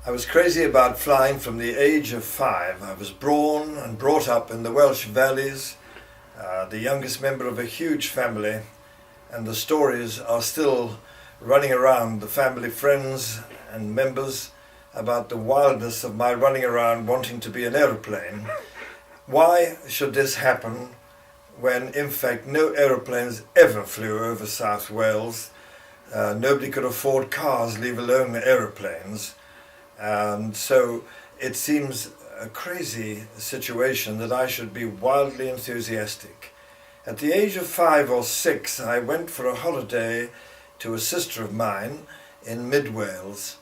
I was crazy about flying from the age of 5. I was born and brought up in the Welsh valleys, the youngest member of a huge family, and the stories are still running around the family, friends and members about the wildness of my running around wanting to be an aeroplane. Why should this happen when in fact no aeroplanes ever flew over South Wales? Nobody could afford cars, leave alone aeroplanes. And so it seems a crazy situation that I should be wildly enthusiastic. At the age of 5 or 6, I went for a holiday to a sister of mine in mid-Wales.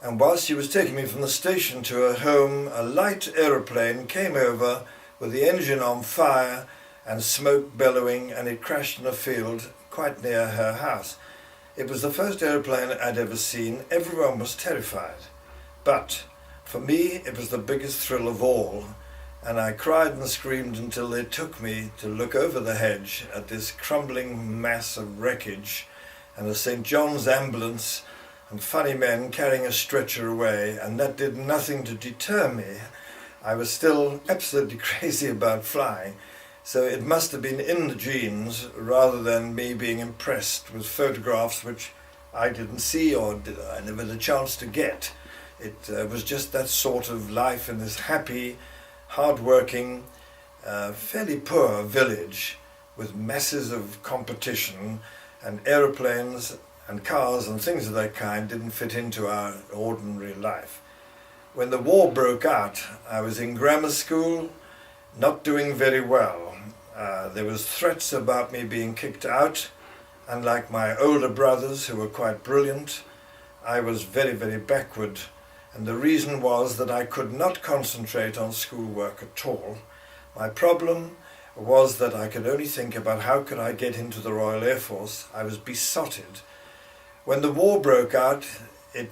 And whilst she was taking me from the station to her home, a light aeroplane came over with the engine on fire and smoke bellowing, and it crashed in a field quite near her house. It was the first aeroplane I'd ever seen. Everyone was terrified. But for me, it was the biggest thrill of all, and I cried and screamed until they took me to look over the hedge at this crumbling mass of wreckage and a St. John's ambulance and funny men carrying a stretcher away, and that did nothing to deter me. I was still absolutely crazy about flying, so it must have been in the genes rather than me being impressed with photographs which I didn't see or I never had a chance to get. It was just that sort of life in this happy, hard-working, fairly poor village with masses of competition, and aeroplanes and cars and things of that kind didn't fit into our ordinary life. When the war broke out, I was in grammar school, not doing very well. There was threats about me being kicked out. Unlike my older brothers, who were quite brilliant, I was very, very backward. And the reason was that I could not concentrate on schoolwork at all. My problem was that I could only think about how could I get into the Royal Air Force. I was besotted. When the war broke out, it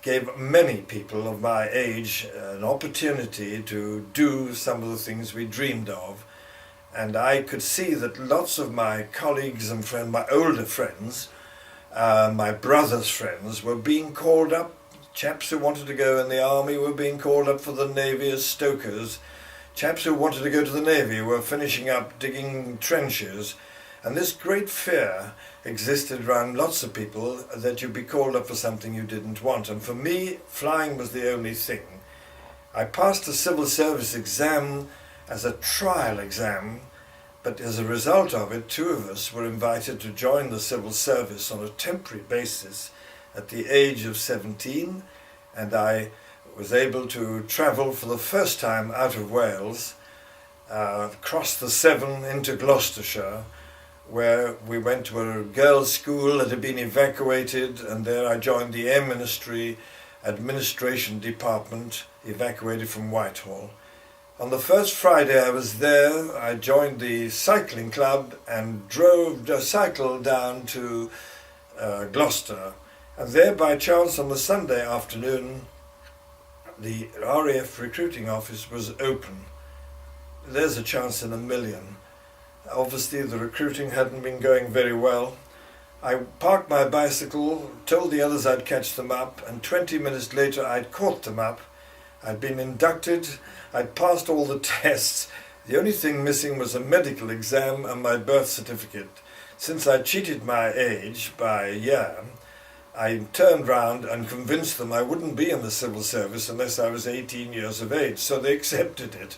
gave many people of my age an opportunity to do some of the things we dreamed of. And I could see that lots of my colleagues and friends, my older friends, my brother's friends, were being called up. Chaps who wanted to go in the army were being called up for the Navy as stokers. Chaps who wanted to go to the Navy were finishing up digging trenches. And this great fear existed around lots of people that you'd be called up for something you didn't want. And for me, flying was the only thing. I passed a civil service exam as a trial exam, but as a result of it, 2 of us were invited to join the civil service on a temporary basis at the age of 17, and I was able to travel for the first time out of Wales, across the Severn into Gloucestershire, where we went to a girls' school that had been evacuated, and there I joined the Air Ministry Administration Department, evacuated from Whitehall. On the first Friday I was there, I joined the cycling club and cycled down to Gloucester. And there, by chance, on the Sunday afternoon, the RAF recruiting office was open. There's a chance in a million. Obviously, the recruiting hadn't been going very well. I parked my bicycle, told the others I'd catch them up, and 20 minutes later I'd caught them up. I'd been inducted, I'd passed all the tests. The only thing missing was a medical exam and my birth certificate. Since I cheated my age by a year, I turned round and convinced them I wouldn't be in the civil service unless I was 18 years of age, so they accepted it.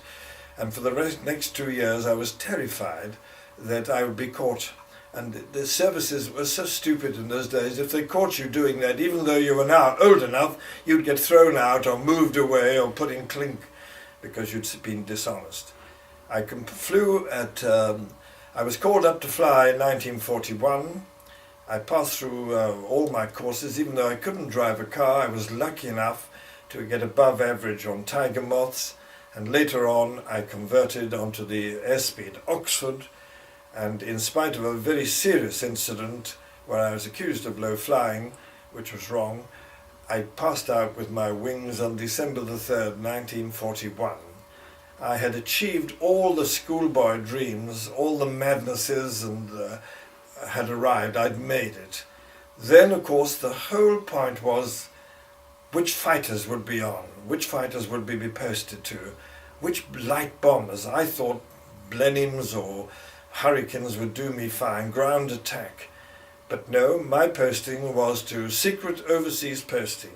And for the next 2 years I was terrified that I would be caught. And the services were so stupid in those days. If they caught you doing that, even though you were now old enough, you'd get thrown out or moved away or put in clink because you'd been dishonest. I was called up to fly in 1941. I passed through all my courses. Even though I couldn't drive a car, I was lucky enough to get above average on Tiger Moths, and later on I converted onto the airspeed Oxford, and in spite of a very serious incident where I was accused of low flying, which was wrong, I passed out with my wings on December the 3rd, 1941. I had achieved all the schoolboy dreams, all the madnesses, and had arrived. I'd made it. Then, of course, the whole point was which fighters would be on, which fighters would be posted to, which light bombers. I thought Blenheims or Hurricanes would do me fine, ground attack. But no, my posting was to secret overseas posting.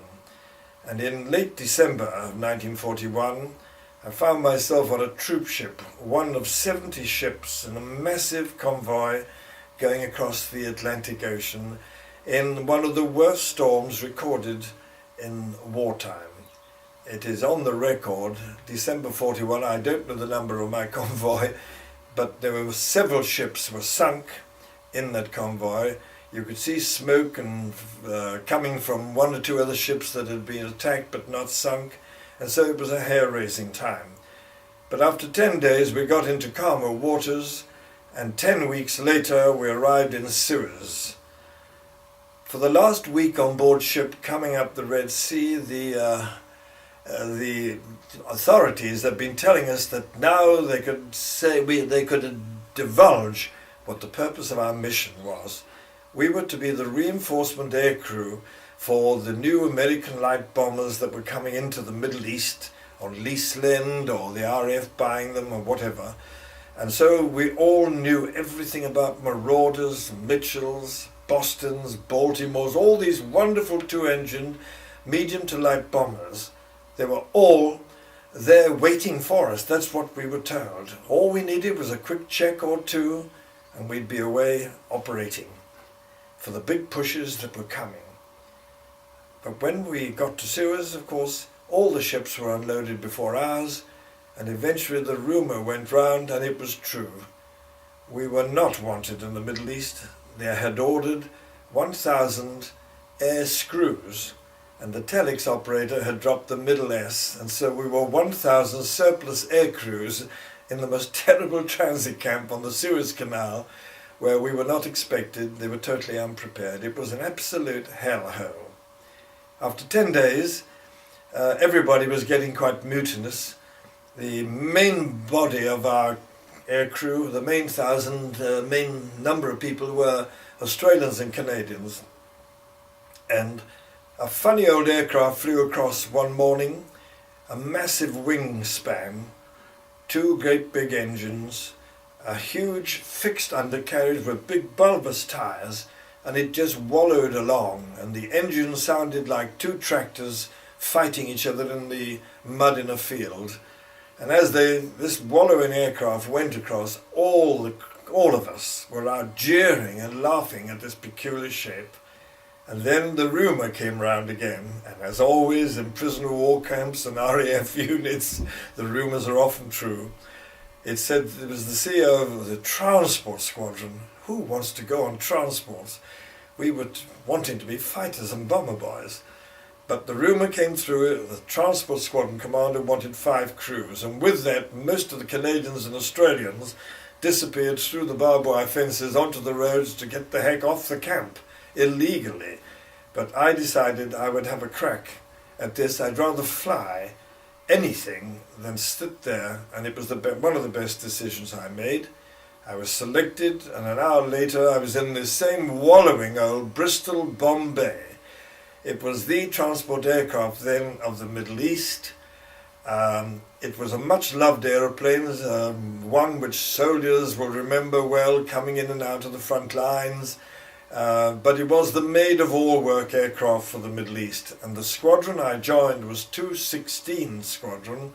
And in late December of 1941, I found myself on a troop ship, one of 70 ships in a massive convoy going across the Atlantic Ocean in one of the worst storms recorded in wartime. It is on the record, December 41, I don't know the number of my convoy, but there were several ships were sunk in that convoy. You could see smoke and coming from one or two other ships that had been attacked but not sunk, and so it was a hair-raising time. But after 10 days we got into calmer waters, and 10 weeks later we arrived in Suez. For the last week on board ship coming up the Red Sea, the authorities had been telling us that now they could they could divulge what the purpose of our mission was. We were to be the reinforcement aircrew for the new American light bombers that were coming into the Middle East, on lease lend, or the RAF buying them, or whatever. And so we all knew everything about Marauders, Mitchells, Bostons, Baltimores, all these wonderful two-engined medium to light bombers. They were all there waiting for us. That's what we were told. All we needed was a quick check or two, and we'd be away operating for the big pushes that were coming. But when we got to Suez, of course, all the ships were unloaded before ours, and eventually the rumour went round, and it was true. We were not wanted in the Middle East. They had ordered 1,000 air screws, and the telex operator had dropped the middle S, and so we were 1,000 surplus air crews in the most terrible transit camp on the Suez Canal, where we were not expected. They were totally unprepared. It was an absolute hellhole. After 10 days, everybody was getting quite mutinous. The main body of our air crew, the main number of people were Australians and Canadians. And a funny old aircraft flew across one morning, a massive wingspan, two great big engines, a huge fixed undercarriage with big bulbous tyres, and it just wallowed along, and the engine sounded like two tractors fighting each other in the mud in a field. And as this wallowing aircraft went across, all of us were out jeering and laughing at this peculiar shape. And then the rumour came round again, and as always in prisoner of war camps and RAF units, the rumours are often true. It said it was the CEO of the transport squadron. Who wants to go on transports? We were wanting to be fighters and bomber boys. But the rumour came through, the transport squadron commander wanted 5 crews, and with that most of the Canadians and Australians disappeared through the barbed wire fences onto the roads to get the heck off the camp, illegally. But I decided I would have a crack at this. I'd rather fly anything than sit there, and it was one of the best decisions I made. I was selected, and an hour later I was in this same wallowing old Bristol Bombay. It was the transport aircraft then of the Middle East. It was a much loved aeroplane, one which soldiers will remember well coming in and out of the front lines. But it was the maid-of-all-work aircraft for the Middle East. And the squadron I joined was 216 Squadron,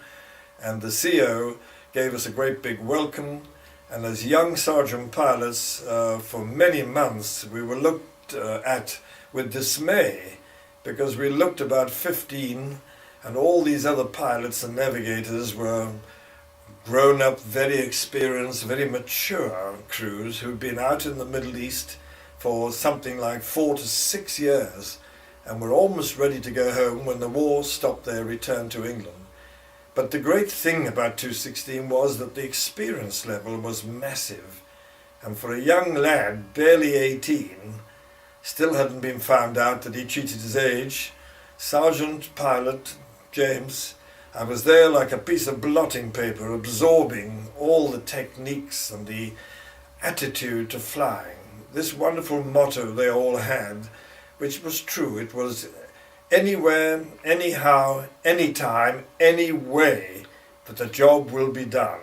and the CO gave us a great big welcome. And as young sergeant pilots, for many months, we were looked at with dismay, because we looked about 15, and all these other pilots and navigators were grown-up, very experienced, very mature crews who'd been out in the Middle East for something like 4 to 6 years, and were almost ready to go home when the war stopped their return to England. But the great thing about 216 was that the experience level was massive, and for a young lad, barely 18, still hadn't been found out that he cheated his age, Sergeant Pilot James, I was there like a piece of blotting paper, absorbing all the techniques and the attitude to flying. This wonderful motto they all had, which was true, it was anywhere, anyhow, anytime, any way that the job will be done.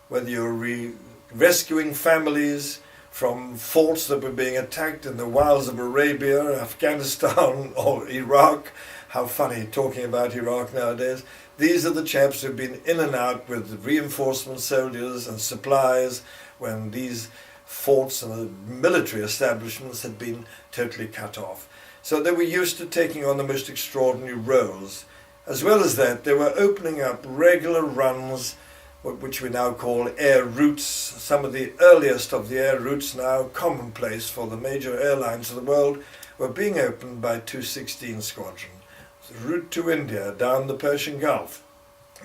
Whether you're rescuing families from forts that were being attacked in the wilds of Arabia, Afghanistan or Iraq. How funny talking about Iraq nowadays. These are the chaps who've been in and out with reinforcement soldiers and supplies when these forts and military establishments had been totally cut off. So they were used to taking on the most extraordinary roles. As well as that, they were opening up regular runs, which we now call air routes. Some of the earliest of the air routes, now commonplace for the major airlines of the world, were being opened by 216 Squadron. The route to India, down the Persian Gulf,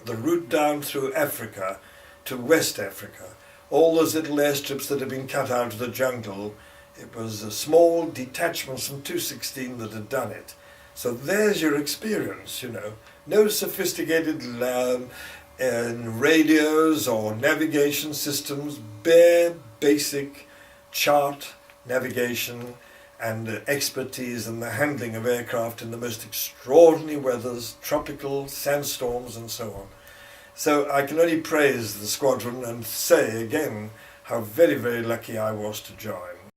the route down through Africa to West Africa, all those little airstrips that had been cut out of the jungle, it was small detachments from 216 that had done it. So there's your experience, you know. No sophisticated radios or navigation systems, bare basic chart navigation and expertise in the handling of aircraft in the most extraordinary weathers, tropical, sandstorms and so on. So I can only praise the squadron and say again how very, very lucky I was to join.